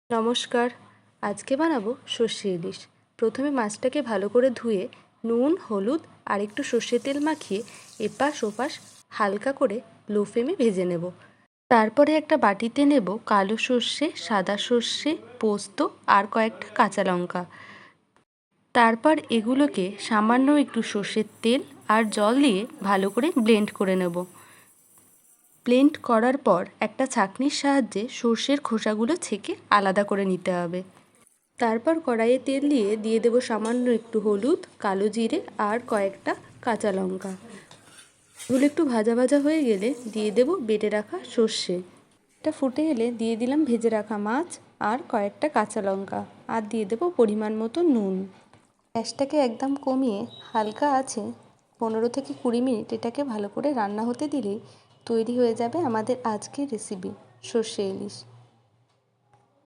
নমস্কার। আজকে বানাবো সর্ষে ইলিশ। প্রথমে মাছটাকে ভালো করে ধুয়ে নুন, হলুদ আর একটু সর্ষের তেল মাখিয়ে এপাশ ওপাশ হালকা করে লো ফ্লেমে ভেজে নেব। তারপরে একটা বাটিতে নেব কালো সর্ষে, সাদা সর্ষে, পোস্ত আর কয়েকটা কাঁচা লঙ্কা। তারপর এগুলোকে সামান্য একটু সর্ষের তেল আর জল দিয়ে ভালো করে ব্লেন্ড করে নেব। ব্লেন্ড করার পর একটা ছাঁকনির সাহায্যে সর্ষের খোসাগুলো ছেঁকে আলাদা করে নিতে হবে। তারপর কড়াইয়ে তেল দিয়ে দেবো সামান্য একটু হলুদ, কালো জিরে আর কয়েকটা কাঁচা লঙ্কা। এগুলো একটু ভাজা ভাজা হয়ে গেলে দিয়ে দেবো বেটে রাখা সর্ষে। এটা ফুটে এলে দিয়ে দিলাম ভেজে রাখা মাছ আর কয়েকটা কাঁচা লঙ্কা, আর দিয়ে দেবো পরিমাণ মতো নুন। গ্যাসটাকে একদম কমিয়ে হালকা আছে 15 থেকে 20 মিনিট এটাকে ভালো করে রান্না হতে দিলেই তৈরি হয়ে যাবে আমাদের আজকের রেসিপি সর্ষে ইলিশ।